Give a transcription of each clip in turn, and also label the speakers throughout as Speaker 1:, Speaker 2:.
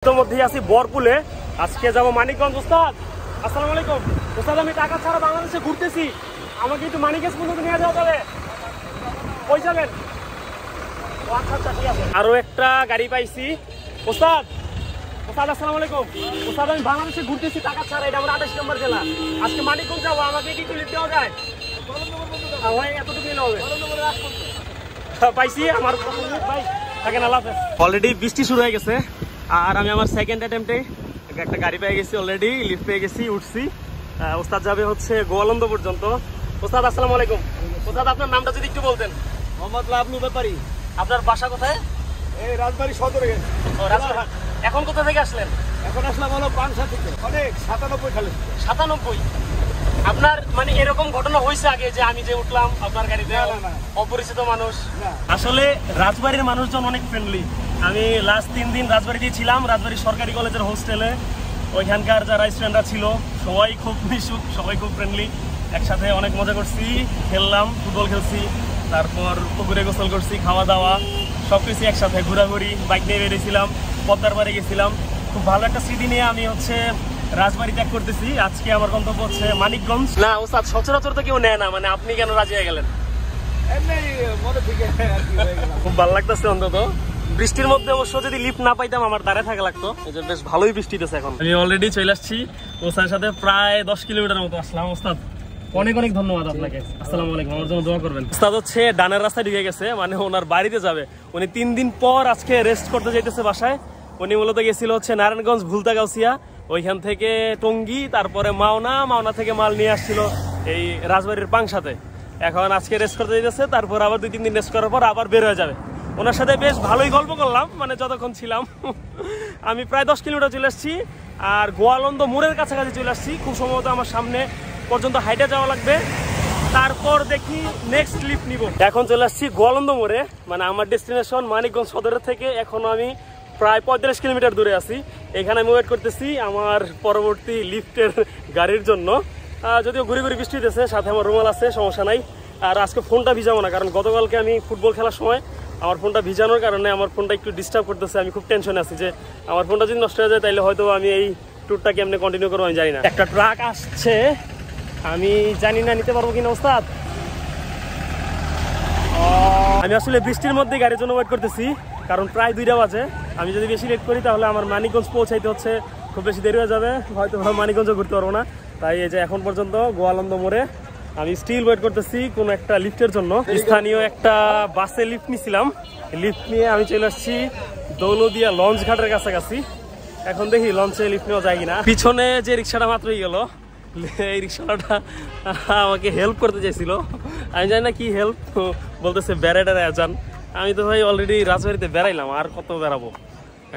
Speaker 1: মধ্যেই আছি বরপুলে। আজকে যাব মানিকগঞ্জ। ওস্তাদ আসসালামু আলাইকুম। ওস্তাদ আমি টাকা ছাড়া বাংলাদেশে ঘুরতেছি, আমাকে একটু মানিকগঞ্জ পর্যন্ত নিয়ে যাওয়া যাবে? কই যাবেন? আচ্ছা আচ্ছা ঠিক আছে। আরো একটা গাড়ি পাইছি। ওস্তাদ ওস্তাদ আসসালামু আলাইকুম। ওস্তাদ আমি বাংলাদেশে ঘুরতেছি টাকা ছাড়া, এটা আমার 28 নম্বর জেলা। আজকে মানিকগঞ্জ যাবো, আমাকে কি একটু লিফট দেওয়া যায়? এতটুকু নিলে হবে? পাইছি আমার ভাই থাকেন। আল্লাহ হাফেজ। অলরেডি বৃষ্টি শুরু হয়ে গেছে আর আমি আমার সেকেন্ড অ্যাটেম্পটে একটা গাড়ি পেয়ে গেছি, অলরেডি লিফট পেয়ে গেছি, উঠছি। ওস্তাদ যাবে হচ্ছে গোয়ালন্দ পর্যন্ত। ওস্তাদ আসসালামু আলাইকুম। ওস্তাদ আপনার নামটা যদি একটু বলতেন।
Speaker 2: মোহাম্মদ লাবলু ব্যাপারী।
Speaker 1: আপনার বাসা কোথায়?
Speaker 2: এই রাজবাড়ী সদরে।
Speaker 1: রাজবাড়ী। এখন কোথা থেকে আসলেন?
Speaker 2: এখন আসলাম হলো পাংশা থেকে, অনেক 97 সালে।
Speaker 1: 97? আপনার মানে এরকম ঘটনা হয়েছে আগে যে আমি যে উঠলাম আপনার গাড়িতে?
Speaker 2: না।
Speaker 1: অপরিচিত মানুষ? আসলে রাজবাড়ির মানুষজন অনেক ফ্রেন্ডলি। আমি লাস্ট 3 দিন রাজবাড়িতেই ছিলাম, রাজবাড়ি সরকারি কলেজের হোস্টেলে। ওইখানকার যারা স্টুডেন্টরা ছিল সবাই খুব মিশুক, সবাই খুব ফ্রেন্ডলি। একসাথে অনেক মজা করছি, খেললাম, ফুটবল খেলছি, তারপর পুকুরে গোসল করছি, খাওয়া দাওয়া সবকিছু একসাথে, ঘোরাঘুরি, বাইক নিয়ে বেরিয়েছিলাম, পদ্মার পাড়ে গেছিলাম। খুব ভালো একটা স্মৃতি নিয়ে আমি হচ্ছে রাজবাড়ি ত্যাগ করতেছি। আজকে আমার গন্তব্য হচ্ছে মানিকগঞ্জ। না ওস্তাদ, সচরাচর তো কেউ নেয় না, মানে আপনি কেন রাজি হয়ে গেলেন? খুব ভালো লাগতেছে। অন্তত বৃষ্টির মধ্যে অবশ্য যদি লিফট না পাইতাম আমার দাঁড়ায় থাকা লাগতো। এই যে বেশ ভালোই বৃষ্টি দিতেছে এখন। আমি অলরেডি চলে আসছি ওস্তাদের সাথে, প্রায় 10 কিলোমিটার মতো আসলাম। ওস্তাদ অনেক অনেক ধন্যবাদ আপনাকে। আসসালামু আলাইকুম। আমার জন্য দোয়া করবেন। ওস্তাদ হচ্ছে ডানের রাস্তায় ঢুকে গেছে, মানে ওনার বাড়িতে যাবে। উনি 3 দিন পর আজকে রেস্ট করতে যাইতেছে বাসায়। উনি মূলত গেছিল হচ্ছে নারায়ণগঞ্জ ভুলতাগাউসিয়া, ওইখান থেকে টঙ্গী, তারপরে মাওনা থেকে মাল নিয়ে আসছিল এই রাজবাড়ির পাংশাতে। এখন আজকে রেস্ট করতে যাইতেছে, তারপর আবার 2-3 দিন রেস্ট করার পর আবার বের হয়ে যাবে। ওনার সাথে বেশ ভালোই গল্প করলাম, মানে যতক্ষণ ছিলাম। আমি প্রায় 10 কিলোমিটার চলে আসছি আর গোয়ালন্দ মোড়ের কাছাকাছি চলে আসছি। খুব সম্ভবত আমার সামনে পর্যন্ত হাইটে যাওয়া লাগবে, তারপর দেখি নেক্সট লিফট নিব। এখন চলে আসছি গোয়ালন্দ মোড়ে, মানে আমার ডেস্টিনেশন মানিকগঞ্জ সদরের থেকে এখনো আমি প্রায় 35 কিলোমিটার দূরে আছি। এখানে আমি ওয়েট করতেছি আমার পরবর্তী লিফটের গাড়ির জন্য। যদিও ঘুরে ঘুরে বৃষ্টি হতেছে, সাথে আমার রুমাল আছে, সমস্যা নাই। আর আজকে ফোনটা ভিজাবো না, কারণ গতকালকে আমি ফুটবল খেলার সময় আমার ফোনটা ভিজানোর কারণে আমার ফোনটা একটু ডিস্টার্ব করতেছে। আমি খুব টেনশনে আছি যে আমার ফোনটা যদি নষ্ট হয়ে যায় তাহলে হয়তো আমি এই ট্যুরটা কেমনে কন্টিনিউ করবো আমি জানি না। একটা ট্রাক আসছে, আমি জানি না নিতে পারবো কিনা ওস্তাদ। আমি আসলে বৃষ্টির মধ্যে গাড়ির জন্য ওয়েট করতেছি, কারণ প্রায় 2টা বাজে। আমি যদি বেশি লেট করি তাহলে আমার মানিকগঞ্জ পৌঁছাইতে হচ্ছে, খুব বেশি দেরি হয়ে যাবে, হয়তো মানিকগঞ্জও ঘুরতে পারবো না। তাই এই যে এখন পর্যন্ত গোয়ালন্দ মোড়ে আমি স্টিল ওয়েট করতেছি কোনো একটা লিফটের জন্য। স্থানীয় একটা বাসে লিফট নিয়েছিলাম, লিফট নিয়ে আমি চলে আসছি দৌলদিয়া লঞ্চ ঘাটের কাছাকাছি। এখন দেখি লঞ্চে লিফট নেওয়া যায় কিনা। পিছনে যে রিক্সাটা মাত্রই গেল, এই রিক্সাটা আমাকে হেল্প করতে চাইছিল, আমি জানি না কি হেল্প, বলতেছে বেড়াটারে যান। আমি তো ভাই অলরেডি রাজবাড়িতে বেড়াইলাম, আর কত বেড়াবো।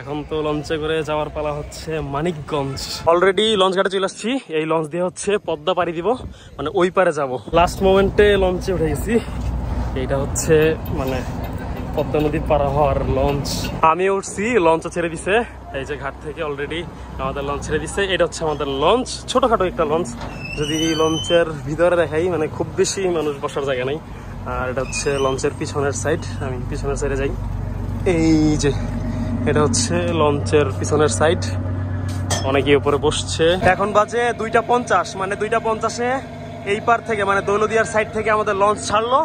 Speaker 1: এখন তো লঞ্চে করে যাওয়ার পালা হচ্ছে মানিকগঞ্জ। অলরেডি লঞ্চ ঘাটে চলে আসছি, এই লঞ্চ দিয়ে হচ্ছে পদ্মা পাড়ি দিব, মানে ওই পারে যাব। লাস্ট মোমেন্টে লঞ্চে উঠে গেছি। এইটা হচ্ছে মানে পদ্মা নদী পার হওয়ার লঞ্চ। আমি উঠছি, লঞ্চও ছেড়ে দিছে। এই যে ঘাট থেকে অলরেডি আমাদের লঞ্চ ছেড়ে দিচ্ছে। এটা হচ্ছে আমাদের লঞ্চ, ছোটখাটো একটা লঞ্চ। যদি লঞ্চের ভিতরে দেখাই, মানে খুব বেশি মানুষ বসার জায়গা নাই। আর এটা হচ্ছে লঞ্চের পিছনের সাইড, আমি পিছনের সাইডে যাই। এই যে এটা হচ্ছে লঞ্চের পিছনের সাইড, অনেকে উপরে বসছে। এখন বাজে 2:50, মানে 2:50-এ এই পার থেকে, মানে দৌলদিয়ার সাইড থেকে আমাদের লঞ্চ ছাড়লো।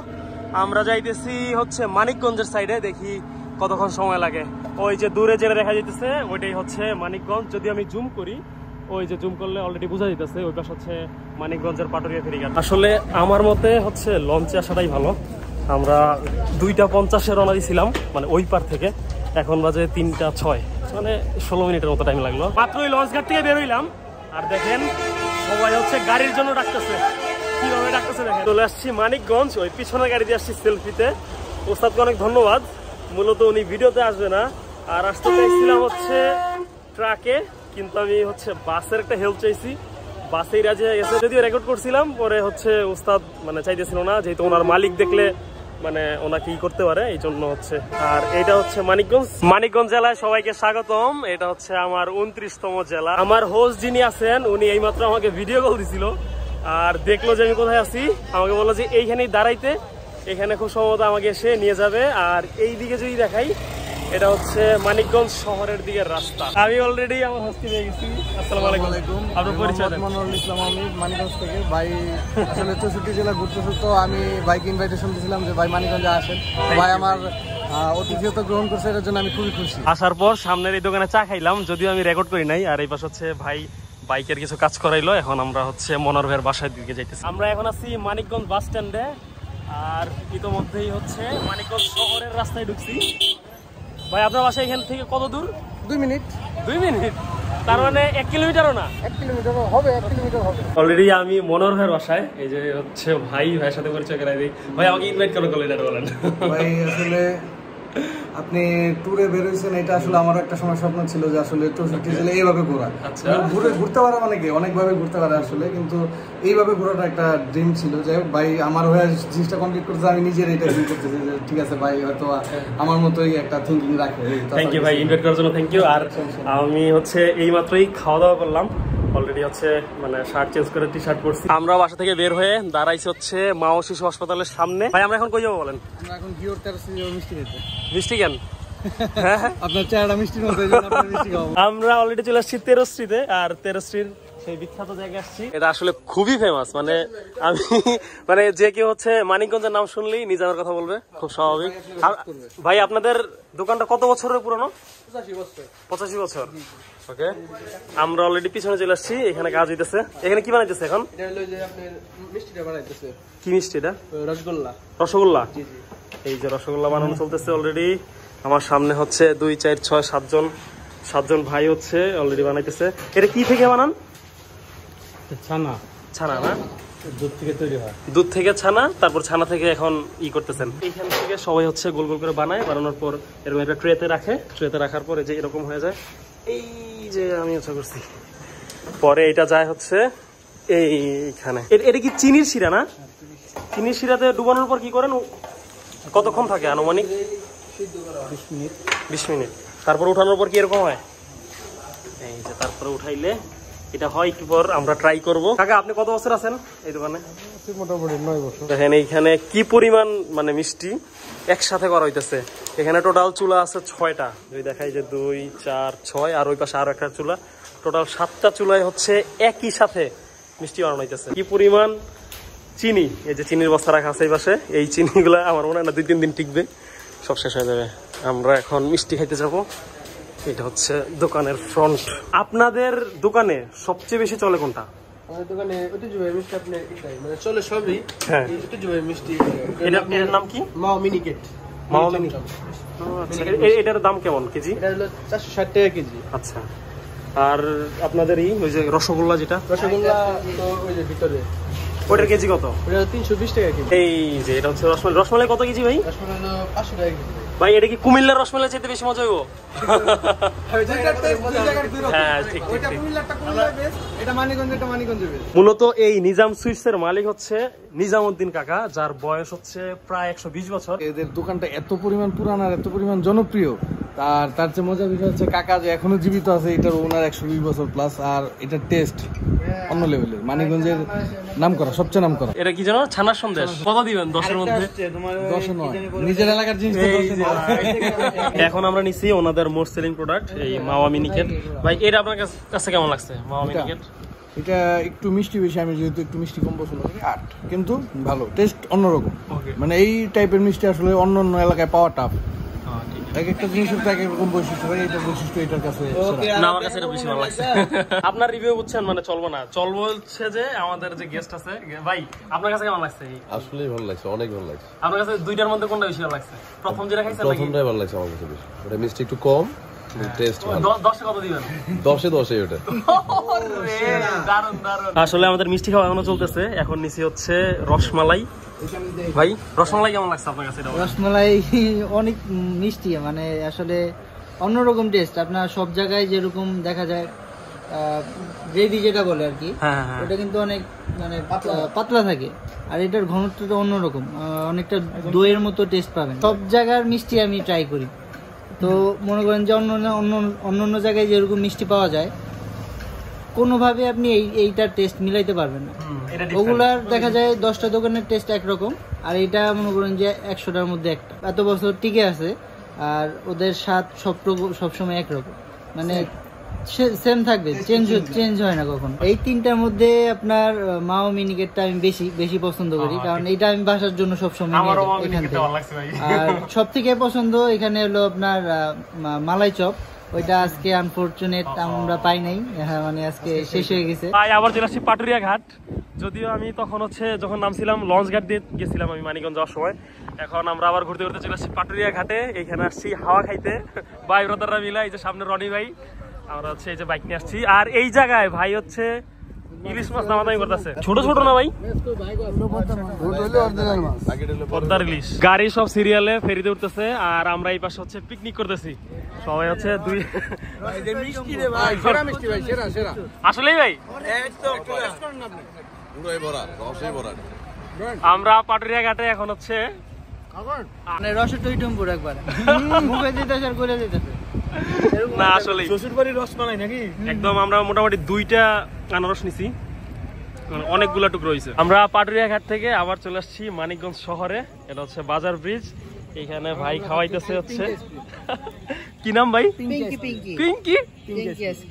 Speaker 1: আমরা যাইতেছি হচ্ছে মানিকগঞ্জের সাইডে, দেখি কতক্ষণ সময় লাগে। ওই যে দূরে যেটা দেখা যাইতেছে ওইটাই হচ্ছে মানিকগঞ্জ। যদি আমি জুম করি, ওই যে জুম করলে অলরেডি বোঝা যাইতেছে ওই পাশ হচ্ছে মানিকগঞ্জের পাটুরিয়া ফেরিঘাট। আসলে আমার মতে হচ্ছে লঞ্চে আসাটাই ভালো। আমরা 2:50-এ রওনা দিয়েছিলাম, মানে ওই পার থেকে। এখন বাজে 3:06, মানে 16 মিনিটের মতো টাইম লাগলো। মাত্রই লঞ্চ ঘাট থেকে বেরোইলাম, আর দেখেন সবাই হচ্ছে গাড়ির জন্য ডাকতেছে। কিভাবে ডাকতেছে দেখেন। চলে আসছি মানিকগঞ্জ, ওই পিছনের গাড়ি দিয়ে আসছি সেলফিতে। ওস্তাদকে অনেক ধন্যবাদ। মূলত উনি ভিডিওতে আসবে না, আর আসতে চাইছিলাম হচ্ছে ট্রাকে, কিন্তু আমি হচ্ছে বাসের একটা হেল্প চাইছি, বাসেই রাজি হয়ে গেছে। যদিও রেকর্ড করছিলাম, পরে হচ্ছে ওস্তাদ মানে চাইতেছিল না, যেহেতু ওনার মালিক দেখলে মানে ওনাকে ই করতে পারে, এই জন্য হচ্ছে। আর এটা হচ্ছে মানিকগঞ্জ জেলায় সবাইকে স্বাগতম। এটা হচ্ছে আমার 29তম জেলা। আমার হোস্ট যিনি আছেন উনি এইমাত্র আমাকে ভিডিও কল দিছিল, আর দেখলো যে আমি কোথায় আছি, আমাকে বললো যে এইখানেই দাঁড়াইতে, এখানে খুব সম্ভবত আমাকে এসে নিয়ে যাবে। আর এই দিকে যদি দেখাই, এটা হচ্ছে মানিকগঞ্জ শহরের দিকের রাস্তা। আমি অলরেডি আমার হস্তি পেয়ে গেছি। আসসালামু আলাইকুম। আপনার পরিচয় দেন।
Speaker 3: মনোরুল ইসলাম, আমি মানিকগঞ্জ থেকে। ভাই আসলে 64 জেলা ঘুরতেছে, তো আমি বাইক ইনভাইটেশন দিয়েছিলাম যে ভাই মানিকগঞ্জে আসেন। ভাই আমার অতিথিয়তা গ্রহণ করছে, এটার জন্য আমি খুবই খুশি।
Speaker 1: আসার পর সামনের এই দোকানে চা খাইলাম, যদিও আমি রেকর্ড করি নাই। আর এই পাশে হচ্ছে ভাই বাইকের কিছু কাজ করাইলো। এখন আমরা হচ্ছে মনোর ভাইয়ের বাসার দিকে যাইতেছি। আমরা এখন আছি মানিকগঞ্জ বাস স্ট্যান্ডে, আর ইতোমধ্যেই হচ্ছে মানিকগঞ্জ শহরের রাস্তায় ঢুকছি। ভাই আপনার বাসা এখান থেকে কত দূর?
Speaker 3: 2 মিনিট।
Speaker 1: 2 মিনিট? তার মানে 1 কিলোমিটারও না?
Speaker 3: 1 কিলোমিটার হবে, 1 কিলোমিটার হবে।
Speaker 1: অলরেডি আমি মনোর ভাইয়ের বাসায়। এই যে হচ্ছে ভাইয়ের সাথে পরিচয় করাই দিই। ভাই আমাকে ইনভাইট করো কলেজ বলেন।
Speaker 3: ভাই আসলে আপনি ট্যুরে বের হয়েছেন, এটা আসলে আমার একটা সময় স্বপ্ন ছিল যে আসলে 64 জেলা এইভাবে ঘোরা।
Speaker 1: আচ্ছা।
Speaker 3: ঘুরতে পারে মানে কি অনেকভাবে ঘুরতে পারে আসলে, কিন্তু এইভাবে ঘোরাটা একটা ড্রিম ছিল। যাই হোক ভাই আমার হয়ে জিনিসটা কমপ্লিট করতে, আমি নিজের এটা ফিল করতেছি যে ঠিক আছে ভাই হয়তো আমার মতোই একটা থিঙ্কিং রাখে।
Speaker 1: থ্যাংক ইউ ভাই, ইনভাইট করার জন্য থ্যাংক ইউ। আর আমি হচ্ছে এই মাত্রই খাওয়া দাওয়া করলাম, অলরেডি হচ্ছে মানে শার্ট চেঞ্জ করে টি শার্ট পরছি। আমরা বাসা থেকে বের হয়ে দাঁড়াইছি হচ্ছে মা ও শিশু হাসপাতালের সামনে। ভাই আমরা এখন কই যাবো বলেন?
Speaker 3: আমরা এখন গিওর টেরাসে যাবো মিষ্টি খেতে।
Speaker 1: মিষ্টি কেন?
Speaker 3: আপনার চেহারা মিষ্টির মতো, এই জন্য আপনার মিষ্টি খাওয়াবো।
Speaker 1: আমরা অলরেডি চলে আসছি তেরোশ্রীতে, আর তেরোশ্রীর সেই বিখ্যাত জায়গায় আসছি। এটা আসলে খুবই ফেমাস, মানে আমি মানে যে কেউ হচ্ছে মানিকগঞ্জের নাম শুনলেই নিজামের কথা বলবে, খুব স্বাভাবিক। ভাই আপনাদের দোকানটা কত বছরের পুরনো? 85 বছর। ওকে, আমরা অলরেডি পিছনে চলে আসছি, এখানে কাজ হইতেছে। এখানে কি বানাইতেছে এখন? কি মিষ্টি এটা?
Speaker 3: রসগোল্লা।
Speaker 1: রসগোল্লা? এই যে রসগোল্লা বানানো চলতেছে অলরেডি। আমার সামনে হচ্ছে 2, 4, 6, 7জন ভাই হচ্ছে অলরেডি বানাইতেছে। এটা কি থেকে বানান?
Speaker 3: ছানা।
Speaker 1: ছানা না?
Speaker 3: দুধ থেকে তৈরি হয়।
Speaker 1: দুধ থেকে ছানা, তারপর ছানা থেকে এখন করতেছেন। এইখান থেকে সবাই হচ্ছে গোল গোল করে বানায়, বানানোর পর এরকম একটা ট্রেতে রাখে। ট্রেতে রাখার পরে যে এরকম হয়ে যায়, এই যে আমি আশা করছি। পরে এটা যায় হচ্ছে এইখানে। এটা কি চিনির শিরা না? চিনির শিরাতে ডুবানোর পর কি করেন? কতক্ষণ থাকে আনুমানিক? 20 মিনিট। তারপর উঠানোর পর কি এরকম হয়? এই যে তারপরে উঠাইলে এটা হয়। একটু পর আমরা ট্রাই করব। কাকা আপনি কত বছর আছেন এই দোকানে?
Speaker 3: মোটামুটি 9 বছর।
Speaker 1: দেখেন এইখানে কি পরিমাণ মানে মিষ্টি একসাথে করা হইতেছে। এখানে টোটাল চুলা আছে 6টা। যদি দেখাই যে 2, 4, 6, আর ওই পাশে আরো একটা চুলা। টোটাল 7টা চুলায় হচ্ছে একই সাথে মিষ্টি বানানো হইতেছে। কি পরিমাণ চিনি! এই যে চিনির বস্তা রাখা আছে এই পাশে। এই চিনিগুলা আমার মনে হয় না 2-3 দিন টিকবে, সব শেষ হয়ে যাবে। আমরা এখন মিষ্টি খাইতে যাব। এটা হচ্ছে দোকানের ফ্রন্ট। আপনাদের দোকানে সবচেয়ে বেশি চলে কোনটা?
Speaker 3: আমাদের দোকানে ঐতিহ্যবাহী মিষ্টি আপনার এটাই, মানে চলে সবই।
Speaker 1: হ্যাঁ,
Speaker 3: ঐতিহ্যবাহী মিষ্টি।
Speaker 1: এটার নাম কি?
Speaker 3: মাও মিনিকেট।
Speaker 1: মাও মিনিকেট। আচ্ছা, এটার দাম কেমন কেজি?
Speaker 3: এটা হলো 460 টাকা কেজি।
Speaker 1: আচ্ছা, আর আপনাদের ওই যে রসগোল্লা, যেটা
Speaker 3: রসগোল্লা তো ওই যে ভিতরে,
Speaker 1: ওটার কেজি কত?
Speaker 3: ওটা 320 টাকা কেজি।
Speaker 1: এই যে এটা হচ্ছে রসমালাই। রসমালাই কত কেজি ভাই?
Speaker 3: রসমালাই হলো 500 টাকা কেজি।
Speaker 1: ভাই এটা কি কুমিল্লার রসমালাই চাইতে বেশি মজা হইব? হ্যাঁ, ঠিক ঠিক। মূলত এই নিজাম সুইটসের মালিক হচ্ছে নিজামউদ্দিন কাকা, যার বয়স হচ্ছে প্রায় 120 বছর।
Speaker 3: এদের দোকানটা এত পরিমাণ পুরান আর এত পরিমাণ জনপ্রিয়, তার যে মজার বিষয় হচ্ছে কাকা যে এখনো জীবিত আছে, এটার ওনার 120 বছর প্লাস। আর এটার টেস্ট অন্য লেভেলের, মানিকগঞ্জের নাম করা, সবচেয়ে নাম করা।
Speaker 1: এটা কি জানো? ছানার সন্দেশ। কত দিবেন 10-এর মধ্যে?
Speaker 3: 10 নয়, নিজের এলাকার জিনিস।
Speaker 1: এখন আমরা নিছি ওনাদের মোস্ট সেলিং প্রোডাক্ট, এই মাওয়া মিনিকেট। ভাই এটা আপনার কাছে কেমন লাগছে মাওয়া মিনিকেট?
Speaker 3: এটা একটু মিষ্টি বেশি, আমি যেহেতু একটু মিষ্টি কম পছন্দ করি, কিন্তু ভালো টেস্ট, অন্যরকম। মানে এই টাইপের মিষ্টি আসলে অন্য অন্য এলাকায় পাওয়া টাফ। এক একটা জিনিসের তো এক এক রকম বৈশিষ্ট্য, এইটার বৈশিষ্ট্য এটার কাছে
Speaker 1: না, আমার কাছে এটা বেশি ভালো লাগছে। আপনার রিভিউ বুঝছেন, মানে চলবো না চলবো হচ্ছে যে আমাদের যে গেস্ট আছে। ভাই আপনার কাছে কেমন লাগছে?
Speaker 4: আসলেই ভালো লাগছে, অনেক ভালো লাগছে।
Speaker 1: আপনার কাছে দুইটার মধ্যে কোনটা বেশি ভালো লাগছে? প্রথম যেটা খাইছেন নাকি?
Speaker 4: প্রথমটাই ভালো লাগছে আমার কাছে বেশি। ওটা মিষ্টি একটু কম, টেস্ট ভালো।
Speaker 1: 10-এ কত দিবেন?
Speaker 4: 10-এ 10 ওটা।
Speaker 1: দারুন দারুন। আসলে আমাদের মিষ্টি খাওয়া এখনো চলতেছে। এখন নিচে হচ্ছে রসমালাই। ভাই রসমালাই কেমন লাগছে আপনার কাছে?
Speaker 5: রসমালাই অনেক মিষ্টি, মানে আসলে অন্যরকম টেস্ট। আপনার সব জায়গায় যেরকম দেখা যায় গ্রেভি যেটা বলে আর কি, ওটা কিন্তু অনেক মানে পাতলা থাকে, আর এটার ঘনত্বটা অন্যরকম, অনেকটা দইয়ের মতো টেস্ট পাবেন। সব জায়গার মিষ্টি আমি ট্রাই করি, তো মনে করেন যে অন্য জায়গায় যেরকম মিষ্টি পাওয়া যায়, কোনোভাবে আপনি এইটার টেস্ট মিলাইতে পারবেন না। ওগুলার দেখা যায় 10টা দোকানের টেস্ট একরকম, আর এইটা মনে করেন যে 100টার মধ্যে একটা। এত বছর টিকে আছে, আর ওদের স্বাদ সবসময় একরকম, মানে সেম থাকবে, চেঞ্জ হয় না কখন। এই তিনটার মধ্যে আপনার মাও মিনিকেটটা আমি বেশি পছন্দ করি, কারণ এইটা আমি বাসার জন্য সবসময় এখান থেকে। আর সব থেকে পছন্দ এখানে হলো আপনার মালাই চপ, ওইটা আজকে আনফরচুনেট আমরা পাই নাই, মানে আজকে শেষ হয়ে গেছে।
Speaker 1: আবার চলে আসছি পাটুরিয়া ঘাট, যদিও আমি তখন যখন নামছিলাম লঞ্চ ঘাট দিয়ে গেছিলাম আমি মানিকগঞ্জ যাওয়ার সময়। এখন আমরা আবার ঘুরতে ঘুরতে চলে আসছি পাটুরিয়া ঘাটে, এইখানে আসছি হাওয়া খাইতে ভাই ব্রাদাররা মিলা। এই যে সামনে রনি ভাই, আমরা এই যে বাইক নিয়ে আসছি। আর এই জায়গায় ভাই ইলিশ মাছ নামাদামি করতেছে, ছোট ছোট না ভাই, পদ্মার ইলিশ। গাড়ি সব সিরিয়ালে ফেরিতে উঠতেছে, আর আমরা এই পাশে পিকনিক করতেছি সবাই। দুই আসলেই ভাই আমরা পাটুরিয়া ঘাটে এখন
Speaker 5: মানে রসে টইটুম্বুর একবার মুখে দিতেছে আর করে দিতেছে
Speaker 1: না, আসলে
Speaker 2: শ্বশুরবাড়ির রসমালাই নাকি?
Speaker 1: একদম আমরা মোটামুটি 2টা আনারস নিছি, অনেকগুলা টুকরো হয়েছে। আমরা পাটুরিয়া ঘাট থেকে আবার চলে আসছি মানিকগঞ্জ শহরে, এটা বাজার ব্রিজ। এখানে ভাই খাওয়াইতেছে কি নাম ভাই?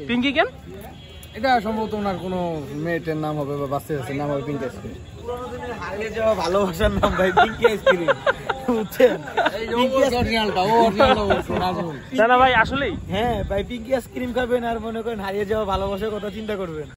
Speaker 1: পিঙ্কি কেন?
Speaker 3: এটা সম্ভবত ওনার কোনো মেয়েটের নাম হবে বা বাচ্চার নাম হবে পিঙ্কি আইসক্রিম।
Speaker 2: হারিয়ে যাওয়া ভালোবাসার নাম ভাই পিঙ্কি আইসক্রিম, বুঝছেন?
Speaker 1: না ভাই আসলেই
Speaker 2: হ্যাঁ ভাই, পিঙ্কি আইসক্রিম খাবেন আর মনে করেন হারিয়ে যাওয়া ভালোবাসার কথা চিন্তা করবেন।